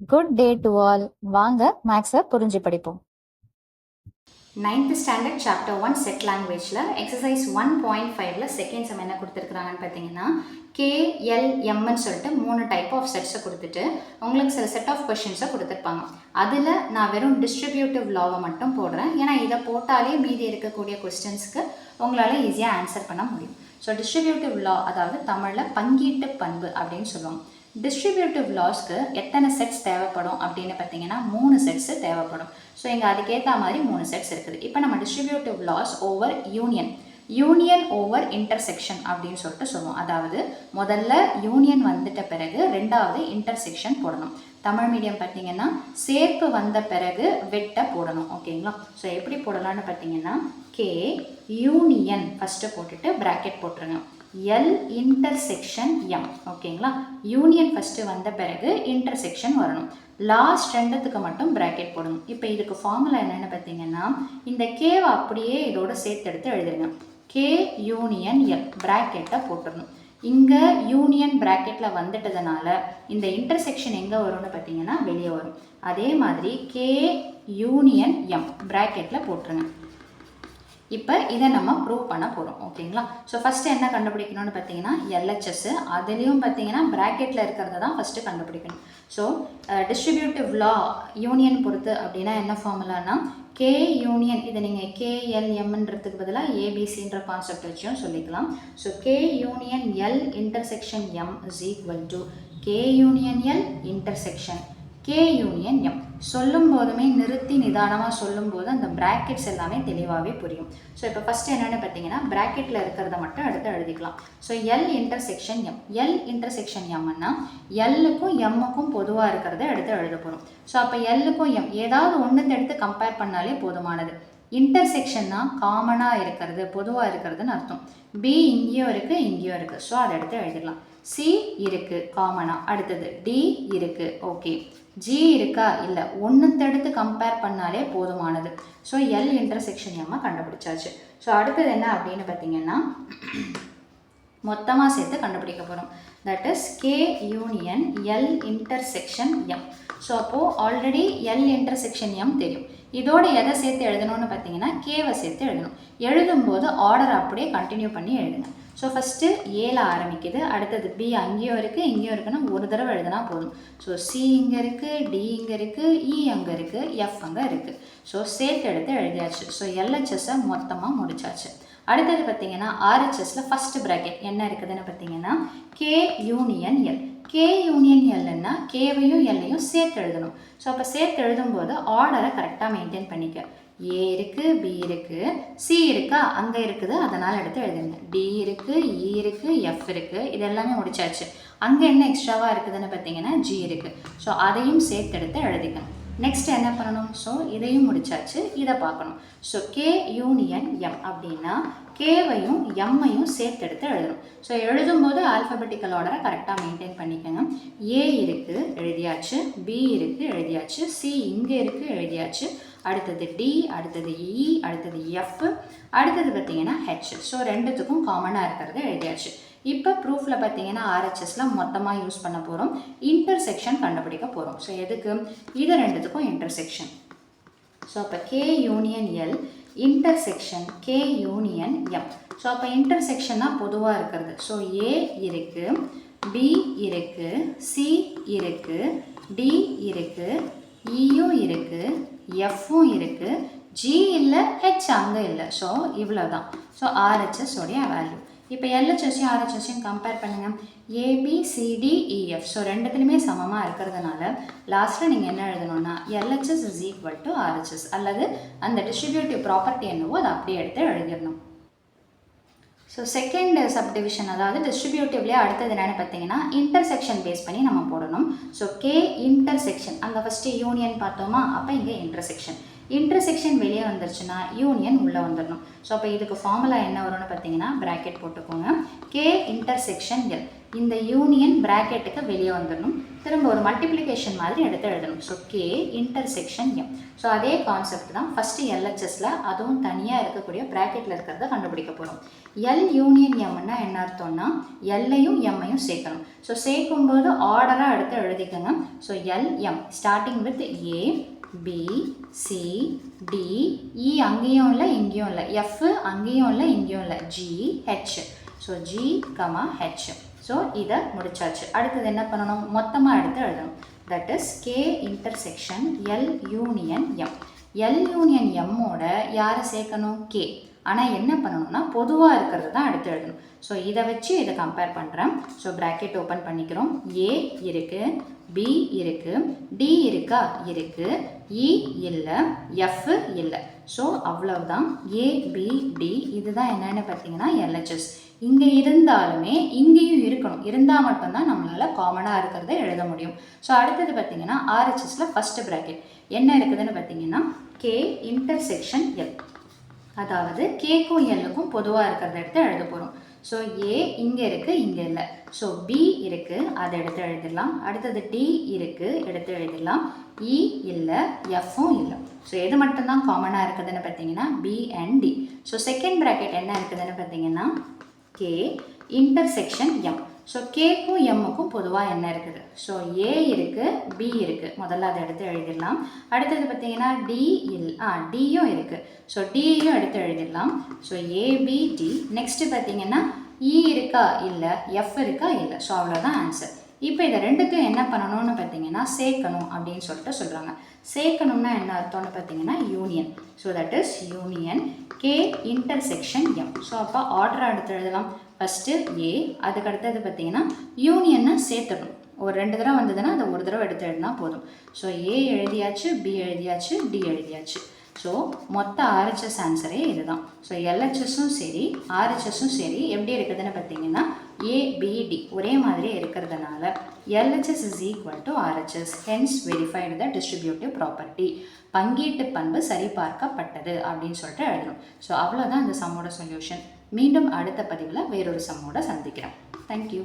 Good day to all. வாங்க மேக்ஸை புரிஞ்சு படிப்போம். 9th ஸ்டாண்டர்ட் சாப்டர் 1 செட் லாங்குவேஜில் எக்ஸசைஸ் 1.5ல் செகண்ட் சம் என்ன கொடுத்துருக்குறாங்கன்னு பார்த்தீங்கன்னா KLMன்னு சொல்லிட்டு 3 டைப் ஆஃப் செட்ஸை கொடுத்துட்டு உங்களுக்கு சில செட் ஆஃப் கொஷின்ஸை கொடுத்துருப்பாங்க. அதில் நான் வெறும் டிஸ்ட்ரிபியூட்டிவ் லாவை மட்டும் போடுறேன். ஏன்னா இதை போட்டாலே மீதி இருக்கக்கூடிய கொஸ்டின்ஸ்க்கு உங்களால் ஈஸியாக ஆன்சர் பண்ண முடியும். ஸோ டிஸ்ட்ரிபியூட்டிவ் லா அதாவது தமிழில் பங்கீட்டு பண்பு அப்படின்னு சொல்லுவாங்க. டிஸ்ட்ரிபியூட்டிவ் லாஸ்க்கு எத்தனை செட்ஸ் தேவைப்படும் அப்படின்னு பார்த்தீங்கன்னா 3 செட்ஸு தேவைப்படும். ஸோ இங்கே அதுக்கேற்ற மாதிரி 3 செட்ஸ் இருக்குது. இப்போ நம்ம distributive laws over union over intersection அப்படின்னு சொல்லிட்டு சொல்லுவோம். அதாவது முதல்ல யூனியன் வந்துட்ட பிறகு ரெண்டாவது இன்டர்செக்ஷன் போடணும். தமிழ் மீடியம் பார்த்தீங்கன்னா சேர்ப்பு வந்த பிறகு வெட்ட போடணும். ஓகேங்களா? ஸோ எப்படி போடலான்னு பார்த்தீங்கன்னா கே யூனியன் ஃபஸ்ட்டு போட்டுட்டு ப்ராக்கெட் போட்டுருங்க. L intersection M. ஓகேங்களா? யூனியன் ஃபஸ்ட்டு வந்த பிறகு இன்டர்செக்ஷன் வரணும். லாஸ்ட் ரெண்டுத்துக்கு மட்டும் ப்ராக்கெட் போடணும். இப்போ இதுக்கு ஃபார்முலா என்னென்னு பார்த்தீங்கன்னா இந்த கேவை அப்படியே இதோட சேர்த்து எடுத்து எழுதுருங்க. கே யூனியன் எல் ப்ராக்கெட்டை போட்டுடணும். இங்கே யூனியன் ப்ராக்கெட்டில் வந்துட்டதுனால இந்த இன்டர்செக்ஷன் எங்கே வரும்னு பார்த்தீங்கன்னா வெளியே வரும். அதே மாதிரி கே யூனியன் எம் ப்ராக்கெட்டில் போட்டுருங்க. இப்போ இதை நம்ம ப்ரூவ் பண்ண போகிறோம். ஓகேங்களா? ஸோ ஃபஸ்ட்டு என்ன கண்டுபிடிக்கணும்னு பார்த்தீங்கன்னா எல்ஹெச்எஸ். அதுலேயும் பார்த்தீங்கன்னா ப்ராக்கெட்டில் இருக்கிறத தான் ஃபஸ்ட்டு கண்டுபிடிக்கணும். ஸோ டிஸ்ட்ரிபியூட்டிவ் லா யூனியன் பொறுத்து அப்படின்னா என்ன ஃபார்முலானா கே யூனியன், இதை நீங்கள் கேஎல்எம்ன்றதுக்கு பதிலாக ஏபிசின்ற கான்செப்ட் வச்சும் சொல்லிக்கலாம். So K union L intersection M is equal to K union L intersection K union M. சொல்லும் போதுமே நிறுத்தி நிதானமாக சொல்லும்போது அந்த ப்ராக்கெட்ஸ் எல்லாமே தெளிவாகவே புரியும். ஸோ இப்போ ஃபஸ்ட்டு என்னென்னு பார்த்தீங்கன்னா ப்ராக்கெட்டில் இருக்கிறத மட்டும் எடுத்து எழுதிக்கலாம். So L intersection M. L intersection எம்னா எல்லுக்கும் எம்முக்கும் பொதுவாக இருக்கிறத எடுத்து எழுத போகிறோம். ஸோ அப்போ எல்லுக்கும் எம் ஏதாவது ஒன்றுத்தை எடுத்து கம்பேர் பண்ணாலே போதுமானது. இன்டர்செக்ஷன்னா காமனாக இருக்கிறது, பொதுவாக இருக்கிறதுன்னு அர்த்தம். பி இங்கேயும் இருக்குது இங்கேயும் இருக்குது. ஸோ அதை எடுத்து எழுதிடலாம். சி இருக்குது காமனாக. அடுத்தது டி இருக்குது. ஓகே. ஜி இருக்கா? இல்லை. ஒன்றுத்தை எடுத்து கம்பேர் பண்ணாலே போதுமானது. ஸோ எல் இன்டர்செக்ஷன் எம்மா கண்டுபிடிச்சாச்சு. ஸோ அடுத்தது என்ன அப்படின்னு பார்த்தீங்கன்னா மொத்தமாக சேர்த்து கண்டுபிடிக்க போகிறோம். That is K union L intersection M. So அப்போது ஆல்ரெடி எல் இன்டர்செக்ஷன் எம் தெரியும். இதோடு எதை சேர்த்து எழுதணும்னு பார்த்தீங்கன்னா கேவை சேர்த்து எழுதணும். எழுதும்போது ஆர்டர் அப்படியே கண்டினியூ பண்ணி எழுதுங்க. ஸோ ஃபஸ்ட்டு ஏல ஆரம்பிக்குது. அடுத்தது பி அங்கேயும் இருக்குது இங்கேயும் இருக்குன்னா ஒரு தடவை எழுதுனா போதும். ஸோ சி இங்கே இருக்குது, டி இங்கே இருக்குது, இ அங்கே இருக்குது, எஃப் அங்கே இருக்குது. ஸோ சேர்த்து எடுத்து எழுதியாச்சு. ஸோ எல்ஹெச்எஸ்ஸை மொத்தமாக முடிச்சாச்சு. அடுத்தது பார்த்தீங்கன்னா ஆர்ஹெச்எஸில் ஃபஸ்ட்டு ப்ராக்கெட் என்ன இருக்குதுன்னு பார்த்தீங்கன்னா K union L. K union எல்னா கேவையும் எல்லையும் சேர்த்து எழுதணும். ஸோ அப்போ சேர்த்து எழுதும்போது ஆர்டரை கரெக்டாக மெயின்டைன் பண்ணிக்க. ஏ இருக்குது, பி இருக்குது, சி இருக்கா அங்கே இருக்குது, அதனால் எடுத்து எழுதுங்க. டி இருக்குது, இ இருக்குது, எஃப் இருக்குது, இது எல்லாமே முடிச்சாச்சு. அங்கே என்ன எக்ஸ்ட்ராவாக இருக்குதுன்னு பார்த்தீங்கன்னா ஜி இருக்குது. ஸோ அதையும் சேர்த்து எடுத்து எழுதிக்கணும். நெக்ஸ்ட் என்ன பண்ணணும்? ஸோ இதையும் முடிச்சாச்சு. இதை பார்க்கணும். ஸோ கே யூனியன் எம் அப்படின்னா கேவையும் எம்மையும் சேர்த்து எடுத்து எழுதணும். ஸோ எழுதும்போது ஆல்ஃபபெட்டிக்கல் ஆர்டரை கரெக்டாக மெயின்டைன் பண்ணிக்கோங்க. ஏ இருக்குது எழுதியாச்சு, பி இருக்குது எழுதியாச்சு, சி இங்கே இருக்குது எழுதியாச்சு, அடுத்தது டி, அடுத்தது இ, அடுத்தது எஃப், அடுத்தது பார்த்தீங்கன்னா ஹெச். ஸோ ரெண்டுத்துக்கும் காமனாக இருக்கிறது எழுதியாச்சு. இப்போ ப்ரூஃபில் பார்த்தீங்கன்னா ஆர்ஹெச்எஸில் மொத்தமாக யூஸ் பண்ண போகிறோம். இன்டர்செக்ஷன் கண்டுபிடிக்க போகிறோம். ஸோ எதுக்கு? இது ரெண்டுத்துக்கும் இன்டர்செக்ஷன். ஸோ அப்போ K union L intersection K union M. So அப்போ இன்டர்செக்ஷன்னா பொதுவாக இருக்கிறது. ஸோ ஏ இருக்குது, பி இருக்குது, சி இருக்குது, டி இருக்குது, இயும் இருக்குது, எஃப்பும் இருக்குது, ஜி இல்லை, ஹெச் அங்கே இல்லை. ஸோ இவ்வளோ தான். ஸோ ஆர்ஹெச்எஸ் உடைய வேல்யூ. இப்போ எல்ஹெச்எஸ்ஸையும் ஆர்ஹெச்எஸ்ஸையும் கம்பேர் பண்ணுங்கள். ஏபிசிடிஇஎஃப். ஸோ ரெண்டுத்துலையுமே சமமாக இருக்கிறதுனால லாஸ்ட்டில் நீங்கள் என்ன எழுதணும்னா LHS is equal to RHS அல்லது அந்த டிஸ்ட்ரிபியூட்டிவ் ப்ராப்பர்ட்டி என்னவோ அதை அப்படியே எடுத்து எழுதிடணும். ஸோ செகண்ட் சப்டிவிஷன் அதாவது டிஸ்ட்ரிபியூட்டிவ்லேயே அடுத்தது என்னென்னு பார்த்தீங்கன்னா இன்டர்செக்ஷன் பேஸ் பண்ணி நம்ம போடணும். ஸோ கே இன்டர்செக்ஷன் அங்கே ஃபஸ்ட்டு யூனியன் பார்த்தோமா, அப்போ இங்கே இன்டர்செக்ஷன் வெளியே வந்துருச்சுன்னா யூனியன் உள்ளே வந்துடணும். ஸோ அப்போ இதுக்கு ஃபார்முலா என்ன வரும்னு பார்த்தீங்கன்னா ப்ராக்கெட் போட்டுக்கோங்க. K intersection L. இந்த யூனியன் ப்ராக்கெட்டுக்கு வெளியே வந்துடணும். திரும்ப ஒரு மல்டிப்ளிகேஷன் மாதிரி எடுத்து எழுதணும். So K intersection M. So அதே கான்செப்ட் தான் ஃபஸ்ட்டு எல்ஹெச்எஸில் அதுவும் தனியாக இருக்கக்கூடிய ப்ராக்கெட்டில் இருக்கிறத கண்டுபிடிக்க போகிறோம். எல் யூனியன் எம்னா என்ன அர்த்தம்னா எல்லையும் எம்மையும் சேர்க்கணும். ஸோ சேர்க்கும்போது ஆர்டராக எடுத்து எழுதிக்கோங்க. So L M starting with A B C D E அங்கேயும் இல்லை இங்கேயும் இல்லை, எஃப் அங்கேயும் இல்லை இங்கேயும் இல்லை, G H. So G comma H. So இதை முடிச்சாச்சு. அடுத்தது என்ன பண்ணணும், மொத்தமாக எடுத்து எழுதணும். That is K intersection L union M. L union எம்மோட யாரை சேர்க்கணும், கே. ஆனால் என்ன பண்ணணும்னா பொதுவாக இருக்கிறது தான் எடுத்து எழுதணும். ஸோ இதை வச்சு இதை கம்பேர் பண்ணுறேன். ஸோ ப்ராக்கெட் ஓப்பன் பண்ணிக்கிறோம். ஏ இருக்குது, பி இருக்குது, டி இருக்கா இருக்குது, இ இல்லை, எஃப் இல்லை. ஸோ அவ்வளவுதான். ஏ பி டி இதுதான் என்னென்னு பார்த்தீங்கன்னா எல்ஹெச்எஸ். இங்கே இருந்தாலுமே இங்கேயும் இருக்கணும், இருந்தால் மட்டும்தான் நம்மளால் காமனாக இருக்கிறத எழுத முடியும். ஸோ அடுத்தது பார்த்தீங்கன்னா ஆர்ஹெச்எஸில் ஃபஸ்ட்டு ப்ராக்கெட் என்ன இருக்குதுன்னு பார்த்தீங்கன்னா கே இன்டர்செக்ஷன் எல். அதாவது கேக்கும் எல்லுக்கும் பொதுவாக இருக்கிறத எடுத்து எழுத போகிறோம். ஸோ ஏ இங்கே இருக்குது இங்கே இல்லை. ஸோ பி இருக்குது அதை எடுத்து எழுதிடலாம். அடுத்தது டி இருக்குது எடுத்து எழுதிடலாம். இ இல்லை, எஃப்பும் இல்லை. ஸோ எது மட்டும்தான் காமனாக இருக்குதுன்னு பார்த்தீங்கன்னா B and D. So second bracket என்ன இருக்குதுன்னு பார்த்தீங்கன்னா கே இன்டர்செக்ஷன் எம். ஸோ கேக்கும் எம்முக்கும் பொதுவாக என்ன இருக்குது, ஸோ ஏ இருக்குது பி இருக்குது, முதல்ல அதை எடுத்து எழுதிடலாம். அடுத்தது பார்த்தீங்கன்னா டியும் இருக்குது. ஸோ டியையும் எடுத்து எழுதிடலாம். So APD. நெக்ஸ்ட்டு பார்த்தீங்கன்னா இ இருக்கா இல்லை, எஃப் இருக்கா இல்லை. ஸோ அவ்வளோதான் ஆன்சர். இப்போ இதை ரெண்டுக்கும் என்ன பண்ணணும்னு பார்த்தீங்கன்னா சேர்க்கணும் அப்படின்னு சொல்லிட்டு சொல்கிறாங்க. சேர்க்கணும்னா என்ன அர்த்தம்னு பார்த்தீங்கன்னா union. So that is union K intersection M. So அப்போ ஆர்டராக எடுத்து எழுதலாம். ஃபஸ்ட்டு ஏ, அதுக்கு அடுத்தது பார்த்தீங்கன்னா யூனியனை சேர்த்துடணும். ஒரு 2 தடவை வந்ததுன்னா அதை ஒரு தடவை எடுத்து எழுதினா போதும். ஸோ ஏ எழுதியாச்சு, பி எழுதியாச்சு, டி எழுதியாச்சு. ஸோ மொத்த ஆர்ஹெச்எஸ் ஆன்சரே இதுதான். ஸோ எல்ஹெச்எஸும் சரி ஆர்ஹெச்எஸும் சரி எப்படி இருக்குதுன்னு பார்த்தீங்கன்னா ஏபிடி ஒரே மாதிரி இருக்கிறதுனால LHS is equal to RHS. Hence verified the distributive property. பங்கீட்டு பண்பு சரிபார்க்கப்பட்டது அப்படின்னு சொல்லிட்டு எழுதணும். ஸோ அவ்வளோதான் இந்த சம்மோட சொல்யூஷன். மீண்டும் அடுத்த பதிவில் வேறொரு சம்மோட சந்திக்கிறேன். தேங்க்யூ.